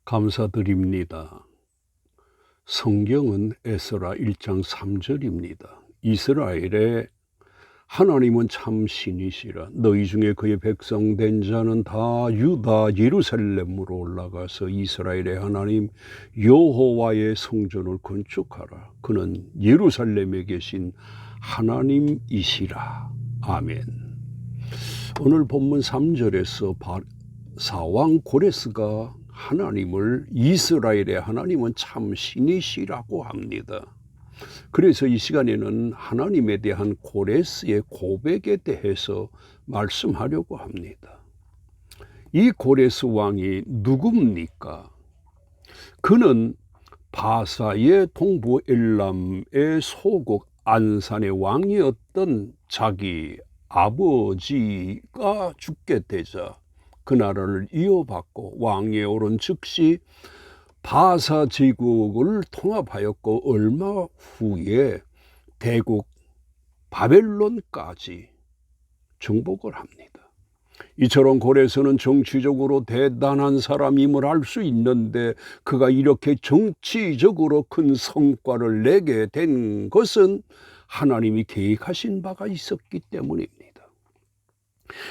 감사드립니다. 성경은 에스라 1장 3절입니다. 이스라엘에 하나님은 참 신이시라. 너희 중에 그의 백성 된 자는 다 유다 예루살렘으로 올라가서 이스라엘의 하나님 여호와의 성전을 건축하라. 그는 예루살렘에 계신 하나님이시라. 아멘. 오늘 본문 3절에서 사왕 고레스가 하나님을, 이스라엘의 하나님은 참 신이시라고 합니다. 그래서 이 시간에는 하나님에 대한 고레스의 고백에 대해서 말씀하려고 합니다. 이 고레스 왕이 누굽니까? 그는 바사의 동부 엘람의 소국 안산의 왕이었던 자기 아버지가 죽게 되자 그 나라를 이어받고 왕위에 오른 즉시 바사 제국을 통합하였고 얼마 후에 대국 바벨론까지 정복을 합니다. 이처럼 고레스는 정치적으로 대단한 사람임을 알 수 있는데 그가 이렇게 정치적으로 큰 성과를 내게 된 것은 하나님이 계획하신 바가 있었기 때문입니다.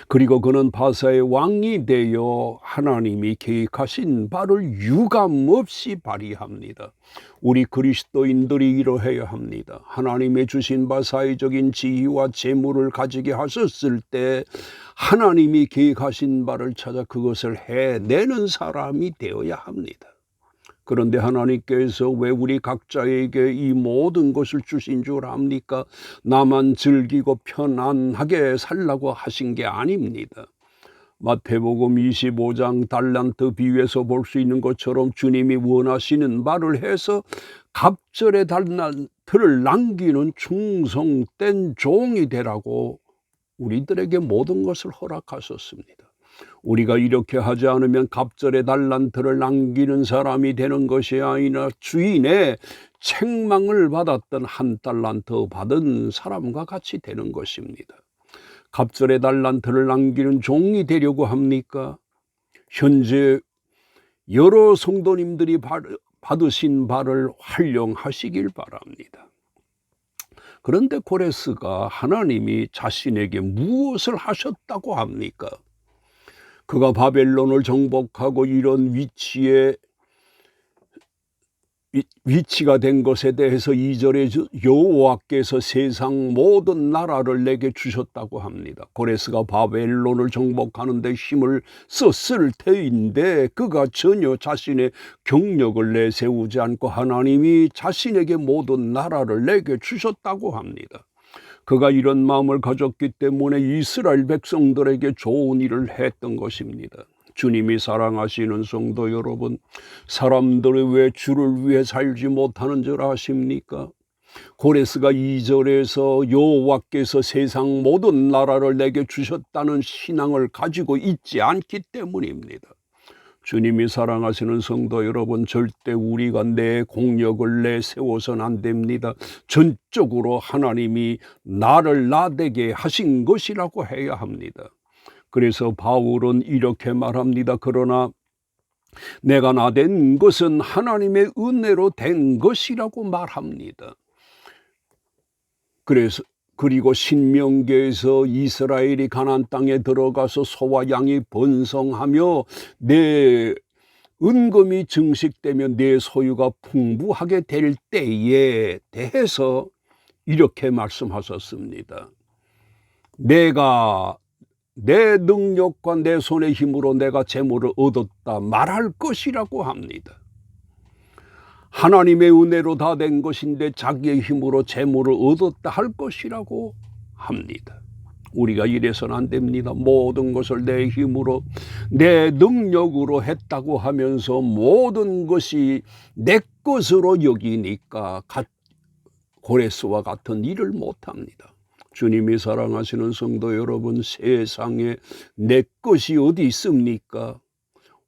그리고 그는 바사의 왕이 되어 하나님이 계획하신 바를 유감없이 발휘합니다. 우리 그리스도인들이 이러해야 합니다. 하나님의 주신 바 사회적인 지위와 재물을 가지게 하셨을 때 하나님이 계획하신 바를 찾아 그것을 해내는 사람이 되어야 합니다. 그런데 하나님께서 왜 우리 각자에게 이 모든 것을 주신 줄 압니까? 나만 즐기고 편안하게 살라고 하신 게 아닙니다. 마태복음 25장 달란트 비유에서 볼 수 있는 것처럼 주님이 원하시는 바를 해서 갑절의 달란트를 남기는 충성된 종이 되라고 우리들에게 모든 것을 허락하셨습니다. 우리가 이렇게 하지 않으면 갑절의 달란트를 남기는 사람이 되는 것이 아니라 주인의 책망을 받았던 한 달란트 받은 사람과 같이 되는 것입니다. 갑절의 달란트를 남기는 종이 되려고 합니까? 현재 여러 성도님들이 받으신 바를 활용하시길 바랍니다. 그런데 고레스가 하나님이 자신에게 무엇을 하셨다고 합니까? 그가 바벨론을 정복하고 이런 위치가 된 것에 대해서 2절에 여호와께서 세상 모든 나라를 내게 주셨다고 합니다. 고레스가 바벨론을 정복하는 데 힘을 썼을 때인데 그가 전혀 자신의 경력을 내세우지 않고 하나님이 자신에게 모든 나라를 내게 주셨다고 합니다. 그가 이런 마음을 가졌기 때문에 이스라엘 백성들에게 좋은 일을 했던 것입니다. 주님이 사랑하시는 성도 여러분, 사람들이 왜 주를 위해 살지 못하는 줄 아십니까? 고레스가 2절에서 여호와께서 세상 모든 나라를 내게 주셨다는 신앙을 가지고 있지 않기 때문입니다. 주님이 사랑하시는 성도 여러분, 절대 우리가 내 공력을 내세워서는 안 됩니다. 전적으로 하나님이 나를 나되게 하신 것이라고 해야 합니다. 그래서 바울은 이렇게 말합니다. 그러나 내가 나된 것은 하나님의 은혜로 된 것이라고 말합니다. 그리고 신명기에서 이스라엘이 가나안 땅에 들어가서 소와 양이 번성하며 내 은금이 증식되면 내 소유가 풍부하게 될 때에 대해서 이렇게 말씀하셨습니다. 내가 내 능력과 내 손의 힘으로 내가 재물을 얻었다 말할 것이라고 합니다. 하나님의 은혜로 다 된 것인데 자기의 힘으로 재물을 얻었다 할 것이라고 합니다. 우리가 이래서는 안 됩니다. 모든 것을 내 힘으로 내 능력으로 했다고 하면서 모든 것이 내 것으로 여기니까 고레스와 같은 일을 못합니다. 주님이 사랑하시는 성도 여러분, 세상에 내 것이 어디 있습니까?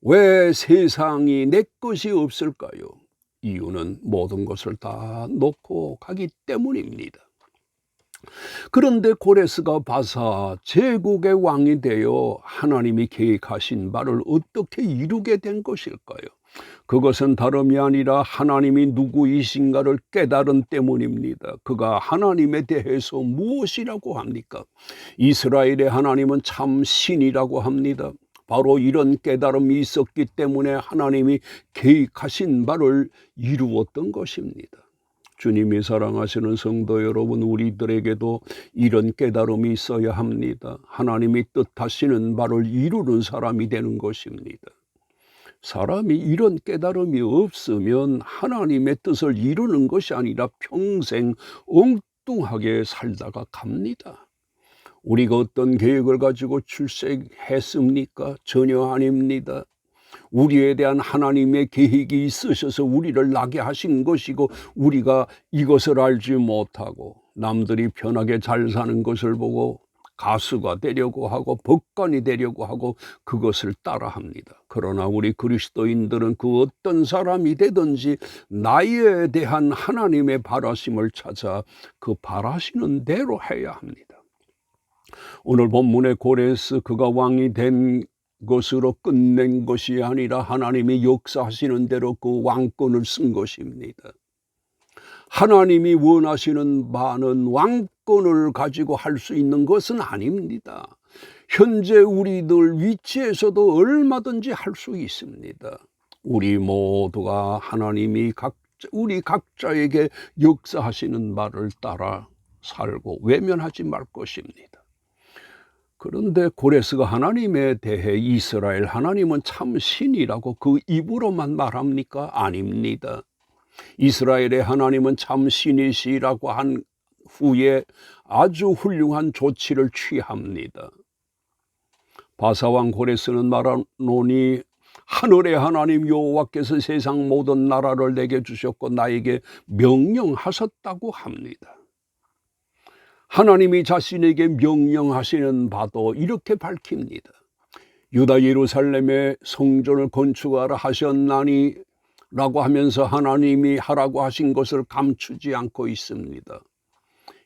왜 세상이 내 것이 없을까요? 이유는 모든 것을 다 놓고 가기 때문입니다. 그런데 고레스가 바사 제국의 왕이 되어 하나님이 계획하신 바를 어떻게 이루게 된 것일까요? 그것은 다름이 아니라 하나님이 누구이신가를 깨달은 때문입니다. 그가 하나님에 대해서 무엇이라고 합니까? 이스라엘의 하나님은 참 신이라고 합니다. 바로 이런 깨달음이 있었기 때문에 하나님이 계획하신 바를 이루었던 것입니다. 주님이 사랑하시는 성도 여러분, 우리들에게도 이런 깨달음이 있어야 합니다. 하나님이 뜻하시는 바를 이루는 사람이 되는 것입니다. 사람이 이런 깨달음이 없으면 하나님의 뜻을 이루는 것이 아니라 평생 엉뚱하게 살다가 갑니다. 우리가 어떤 계획을 가지고 출생했습니까? 전혀 아닙니다. 우리에 대한 하나님의 계획이 있으셔서 우리를 나게 하신 것이고, 우리가 이것을 알지 못하고 남들이 편하게 잘 사는 것을 보고 가수가 되려고 하고 법관이 되려고 하고 그것을 따라합니다. 그러나 우리 그리스도인들은 그 어떤 사람이 되든지 나에 대한 하나님의 바라심을 찾아 그 바라시는 대로 해야 합니다. 오늘 본문의 고레스, 그가 왕이 된 것으로 끝낸 것이 아니라 하나님이 역사하시는 대로 그 왕권을 쓴 것입니다. 하나님이 원하시는 바는 왕권을 가지고 할 수 있는 것은 아닙니다. 현재 우리들 위치에서도 얼마든지 할 수 있습니다. 우리 모두가 하나님이 우리 각자에게 역사하시는 바를 따라 살고 외면하지 말 것입니다. 그런데 고레스가 하나님에 대해 이스라엘 하나님은 참 신이라고 그 입으로만 말합니까? 아닙니다. 이스라엘의 하나님은 참 신이시라고 한 후에 아주 훌륭한 조치를 취합니다. 바사왕 고레스는 말하노니 하늘의 하나님 여호와께서 세상 모든 나라를 내게 주셨고 나에게 명령하셨다고 합니다. 하나님이 자신에게 명령하시는 바도 이렇게 밝힙니다. 유다 예루살렘의 성전을 건축하라 하셨나니 라고 하면서 하나님이 하라고 하신 것을 감추지 않고 있습니다.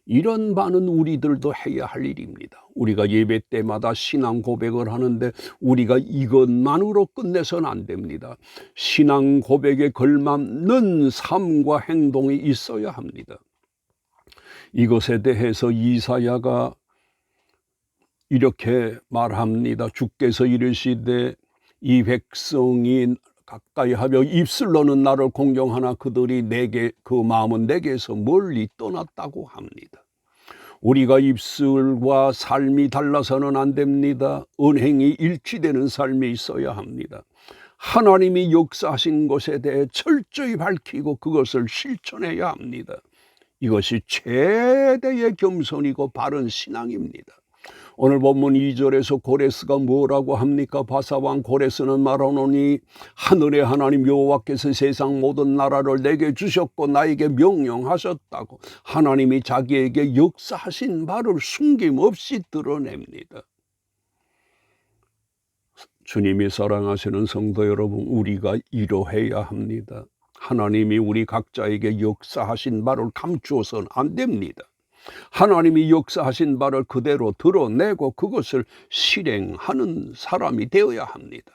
이런 바는 우리들도 해야 할 일입니다. 우리가 예배 때마다 신앙 고백을 하는데 우리가 이것만으로 끝내서는 안 됩니다. 신앙 고백에 걸맞는 삶과 행동이 있어야 합니다. 이것에 대해서 이사야가 이렇게 말합니다. 주께서 이르시되 이 백성이 가까이 하며 입술로는 나를 공경하나 그들이 그 마음은 내게서 멀리 떠났다고 합니다. 우리가 입술과 삶이 달라서는 안 됩니다. 언행이 일치되는 삶이 있어야 합니다. 하나님이 역사하신 것에 대해 철저히 밝히고 그것을 실천해야 합니다. 이것이 최대의 겸손이고 바른 신앙입니다. 오늘 본문 2절에서 고레스가 뭐라고 합니까? 바사왕 고레스는 말하노니 하늘의 하나님 여호와께서 세상 모든 나라를 내게 주셨고 나에게 명령하셨다고 하나님이 자기에게 역사하신 바를 숨김없이 드러냅니다. 주님이 사랑하시는 성도 여러분, 우리가 이러해야 합니다. 하나님이 우리 각자에게 역사하신 바를 감추어서는 안 됩니다. 하나님이 역사하신 바를 그대로 드러내고 그것을 실행하는 사람이 되어야 합니다.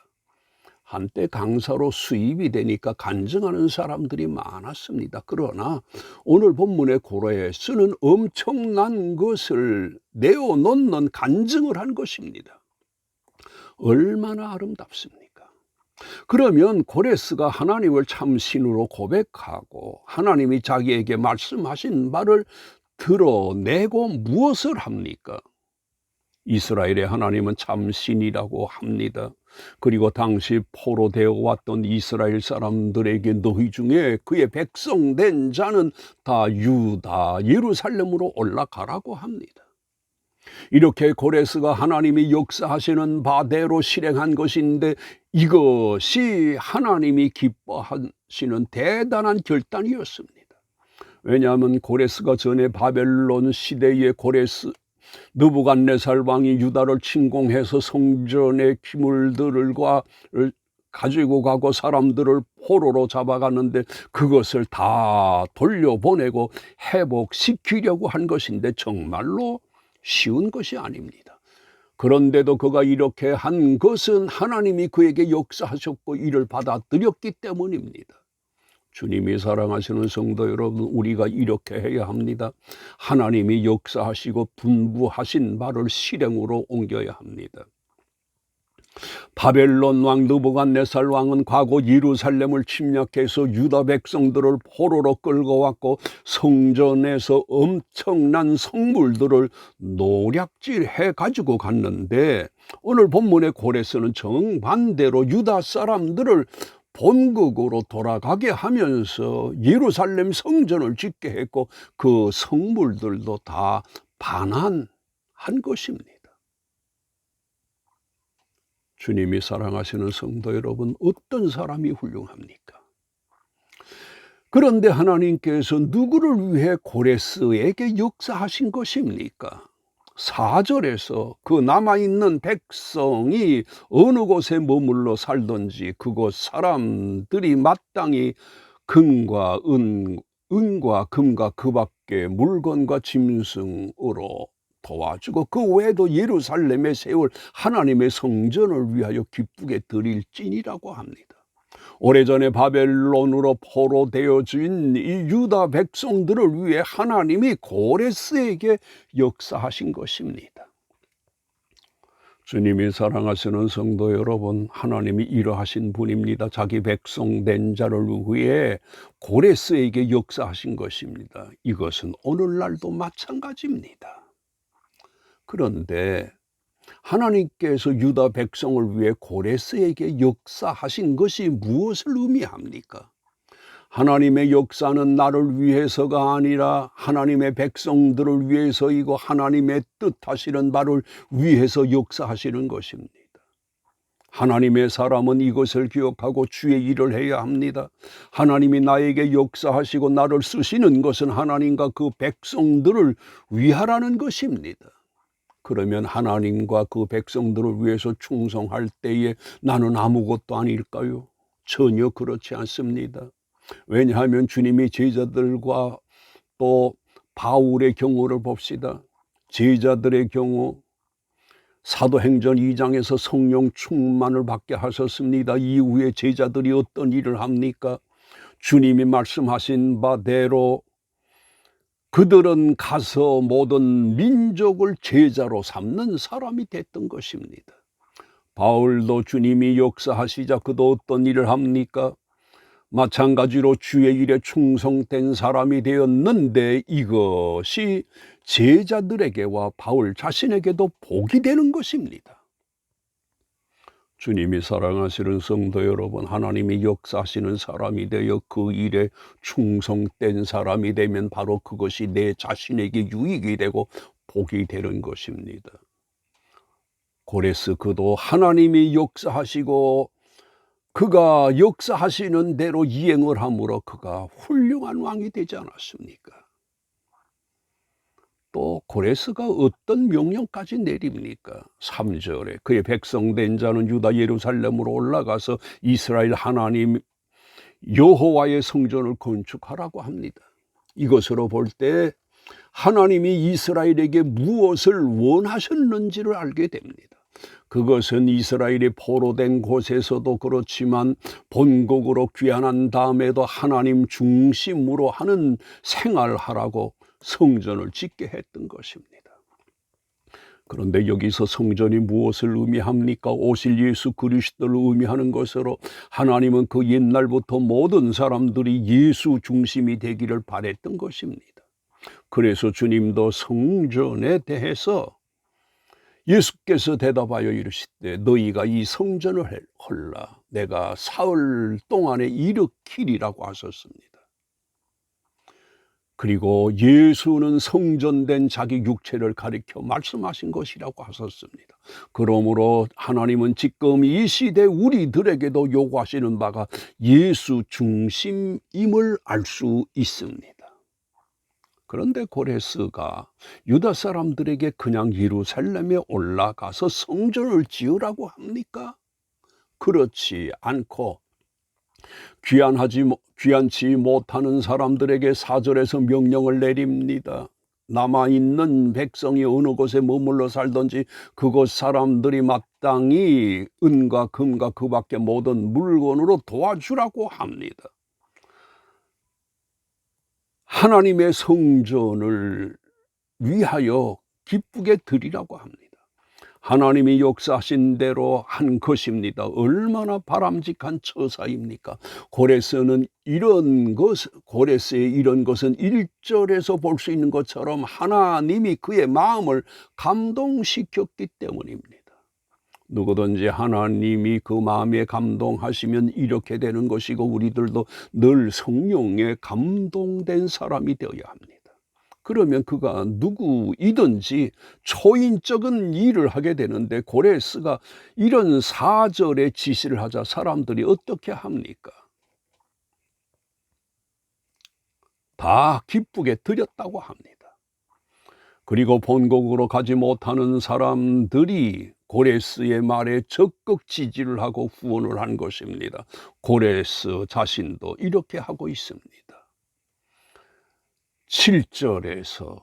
한때 강사로 수입이 되니까 간증하는 사람들이 많았습니다. 그러나 오늘 본문의 고레스는 엄청난 것을 내어놓는 간증을 한 것입니다. 얼마나 아름답습니까? 그러면 고레스가 하나님을 참 신으로 고백하고 하나님이 자기에게 말씀하신 바를 드러내고 무엇을 합니까? 이스라엘의 하나님은 참 신이라고 합니다. 그리고 당시 포로되어 왔던 이스라엘 사람들에게 너희 중에 그의 백성된 자는 다 유다 예루살렘으로 올라가라고 합니다. 이렇게 고레스가 하나님이 역사하시는 바대로 실행한 것인데 이것이 하나님이 기뻐하시는 대단한 결단이었습니다. 왜냐하면 고레스가 전에 바벨론 시대의 고레스 느부갓네살 왕이 유다를 침공해서 성전의 기물들을 가지고 가고 사람들을 포로로 잡아갔는데 그것을 다 돌려보내고 회복시키려고 한 것인데 정말로 쉬운 것이 아닙니다. 그런데도 그가 이렇게 한 것은 하나님이 그에게 역사하셨고 이를 받아들였기 때문입니다. 주님이 사랑하시는 성도 여러분, 우리가 이렇게 해야 합니다. 하나님이 역사하시고 분부하신 바를 실행으로 옮겨야 합니다. 바벨론 왕 느부갓네살 왕은 과거 예루살렘을 침략해서 유다 백성들을 포로로 끌고 왔고 성전에서 엄청난 성물들을 노략질해 가지고 갔는데, 오늘 본문의 고레스는 정반대로 유다 사람들을 본국으로 돌아가게 하면서 예루살렘 성전을 짓게 했고 그 성물들도 다 반환한 것입니다. 주님이 사랑하시는 성도 여러분, 어떤 사람이 훌륭합니까? 그런데 하나님께서 누구를 위해 고레스에게 역사하신 것입니까? 4절에서 그 남아있는 백성이 어느 곳에 머물러 살든지 그곳 사람들이 마땅히 금과 은과 금과 그 밖에 물건과 짐승으로 도와주고 그 외에도 예루살렘에 세울 하나님의 성전을 위하여 기쁘게 드릴지니라고 합니다. 오래전에 바벨론으로 포로되어진 이 유다 백성들을 위해 하나님이 고레스에게 역사하신 것입니다. 주님이 사랑하시는 성도 여러분, 하나님이 이러하신 분입니다. 자기 백성 된 자를 위해 고레스에게 역사하신 것입니다. 이것은 오늘날도 마찬가지입니다. 그런데 하나님께서 유다 백성을 위해 고레스에게 역사하신 것이 무엇을 의미합니까? 하나님의 역사는 나를 위해서가 아니라 하나님의 백성들을 위해서이고 하나님의 뜻하시는 바를 위해서 역사하시는 것입니다. 하나님의 사람은 이것을 기억하고 주의 일을 해야 합니다. 하나님이 나에게 역사하시고 나를 쓰시는 것은 하나님과 그 백성들을 위하라는 것입니다. 그러면 하나님과 그 백성들을 위해서 충성할 때에 나는 아무것도 아닐까요? 전혀 그렇지 않습니다. 왜냐하면 주님이 제자들과 또 바울의 경우를 봅시다. 제자들의 경우 사도행전 2장에서 성령 충만을 받게 하셨습니다. 이후에 제자들이 어떤 일을 합니까? 주님이 말씀하신 바대로 그들은 가서 모든 민족을 제자로 삼는 사람이 됐던 것입니다. 바울도 주님이 역사하시자 그도 어떤 일을 합니까? 마찬가지로 주의 일에 충성된 사람이 되었는데 이것이 제자들에게와 바울 자신에게도 복이 되는 것입니다. 주님이 사랑하시는 성도 여러분, 하나님이 역사하시는 사람이 되어 그 일에 충성된 사람이 되면 바로 그것이 내 자신에게 유익이 되고 복이 되는 것입니다. 고레스 그도 하나님이 역사하시고 그가 역사하시는 대로 이행을 함으로 그가 훌륭한 왕이 되지 않았습니까? 또 고레스가 어떤 명령까지 내립니까? 3절에 그의 백성된 자는 유다 예루살렘으로 올라가서 이스라엘 하나님 여호와의 성전을 건축하라고 합니다. 이것으로 볼 때 하나님이 이스라엘에게 무엇을 원하셨는지를 알게 됩니다. 그것은 이스라엘이 포로된 곳에서도 그렇지만 본국으로 귀환한 다음에도 하나님 중심으로 하는 생활하라고 성전을 짓게 했던 것입니다. 그런데 여기서 성전이 무엇을 의미합니까? 오실 예수 그리스도를 의미하는 것으로 하나님은 그 옛날부터 모든 사람들이 예수 중심이 되기를 바랬던 것입니다. 그래서 주님도 성전에 대해서 예수께서 대답하여 이르시되 너희가 이 성전을 헐라 내가 사흘 동안에 일으키리라고 하셨습니다. 그리고 예수는 성전된 자기 육체를 가리켜 말씀하신 것이라고 하셨습니다. 그러므로 하나님은 지금 이 시대 우리들에게도 요구하시는 바가 예수 중심임을 알 수 있습니다. 그런데 고레스가 유다 사람들에게 그냥 예루살렘에 올라가서 성전을 지으라고 합니까? 그렇지 않고 귀환치 못하는 사람들에게 4절에서 명령을 내립니다. 남아있는 백성이 어느 곳에 머물러 살든지 그곳 사람들이 마땅히 은과 금과 그 밖에 모든 물건으로 도와주라고 합니다. 하나님의 성전을 위하여 기쁘게 드리라고 합니다. 하나님이 역사하신 대로 한 것입니다. 얼마나 바람직한 처사입니까? 고레스의 이런 것은 1절에서 볼 수 있는 것처럼 하나님이 그의 마음을 감동시켰기 때문입니다. 누구든지 하나님이 그 마음에 감동하시면 이렇게 되는 것이고, 우리들도 늘 성령에 감동된 사람이 되어야 합니다. 그러면 그가 누구이든지 초인적인 일을 하게 되는데, 고레스가 이런 4절의 지시를 하자 사람들이 어떻게 합니까? 다 기쁘게 드렸다고 합니다. 그리고 본국으로 가지 못하는 사람들이 고레스의 말에 적극 지지를 하고 후원을 한 것입니다. 고레스 자신도 이렇게 하고 있습니다. 7절에서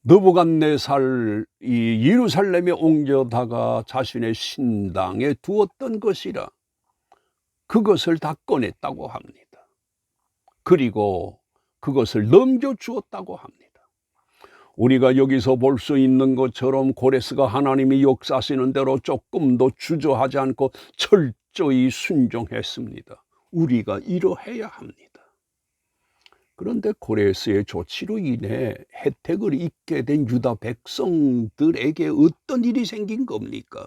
느부갓네살이 예루살렘에 옮겨다가 자신의 신당에 두었던 것이라 그것을 다 꺼냈다고 합니다. 그리고 그것을 넘겨주었다고 합니다. 우리가 여기서 볼 수 있는 것처럼 고레스가 하나님이 역사하시는 대로 조금도 주저하지 않고 철저히 순종했습니다. 우리가 이러해야 합니다. 그런데 고레스의 조치로 인해 혜택을 입게 된 유다 백성들에게 어떤 일이 생긴 겁니까?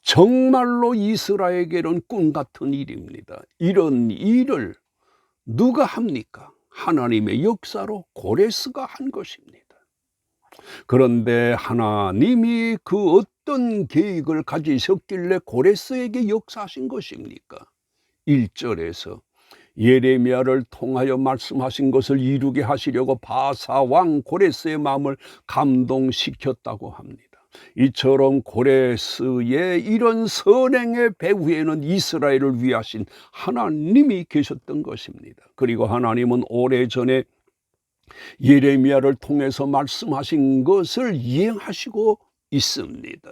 정말로 이스라엘에게는 꿈 같은 일입니다. 이런 일을 누가 합니까? 하나님의 역사로 고레스가 한 것입니다. 그런데 하나님이 그 어떤 계획을 가지셨길래 고레스에게 역사하신 것입니까? 1절에서 예레미야를 통하여 말씀하신 것을 이루게 하시려고 바사 왕 고레스의 마음을 감동시켰다고 합니다. 이처럼 고레스의 이런 선행의 배후에는 이스라엘을 위하신 하나님이 계셨던 것입니다. 그리고 하나님은 오래전에 예레미야를 통해서 말씀하신 것을 이행하시고 있습니다.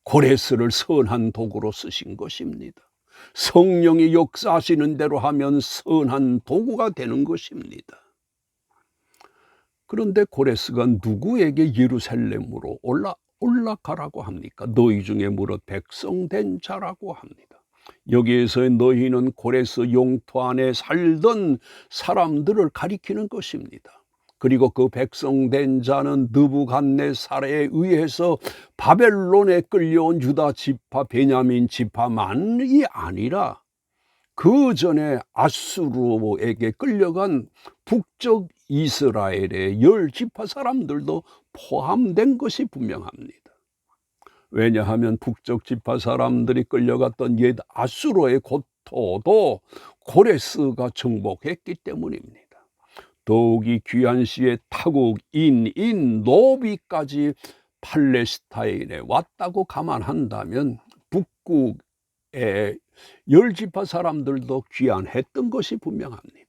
고레스를 선한 도구로 쓰신 것입니다. 성령이 역사하시는 대로 하면 선한 도구가 되는 것입니다. 그런데 고레스가 누구에게 예루살렘으로 올라가라고 합니까? 너희 중에 무릇 백성된 자라고 합니다. 여기에서 너희는 고레스 영토 안에 살던 사람들을 가리키는 것입니다. 그리고 그 백성된 자는 느부갓네살에 의해서 바벨론에 끌려온 유다 지파 베냐민 지파만이 아니라 그 전에 아수르에게 끌려간 북쪽 이스라엘의 10지파 사람들도 포함된 것이 분명합니다. 왜냐하면 북쪽 지파 사람들이 끌려갔던 옛 아수르의 고토도 고레스가 정복했기 때문입니다. 더욱이 귀한 시의 타국인인 노비까지 팔레스타인에 왔다고 감안한다면 북국의 10지파 사람들도 귀환했던 것이 분명합니다.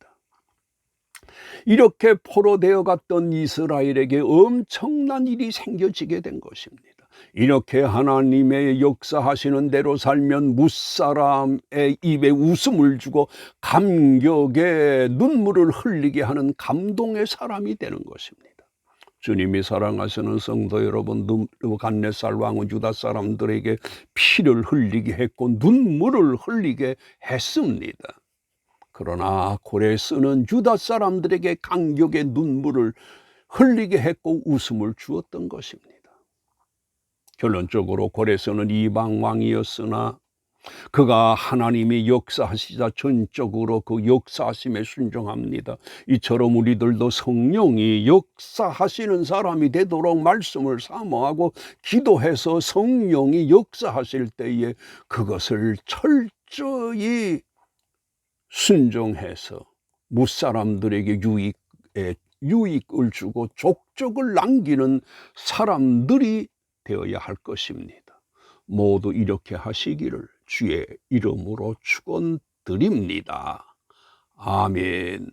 이렇게 포로되어 갔던 이스라엘에게 엄청난 일이 생겨지게 된 것입니다. 이렇게 하나님의 역사하시는 대로 살면 무사람의 입에 웃음을 주고 감격의 눈물을 흘리게 하는 감동의 사람이 되는 것입니다. 주님이 사랑하시는 성도 여러분, 느부갓네살 왕은 유다 사람들에게 피를 흘리게 했고 눈물을 흘리게 했습니다. 그러나 고레스는 유다 사람들에게 감격의 눈물을 흘리게 했고 웃음을 주었던 것입니다. 결론적으로 고레스는 이방 왕이었으나 그가 하나님이 역사하시자 전적으로 그 역사하심에 순종합니다. 이처럼 우리들도 성령이 역사하시는 사람이 되도록 말씀을 사모하고 기도해서 성령이 역사하실 때에 그것을 철저히 순종해서 무사람들에게 유익을 주고 족적을 남기는 사람들이 되어야 할 것입니다. 모두 이렇게 하시기를 주의 이름으로 축원드립니다. 아멘.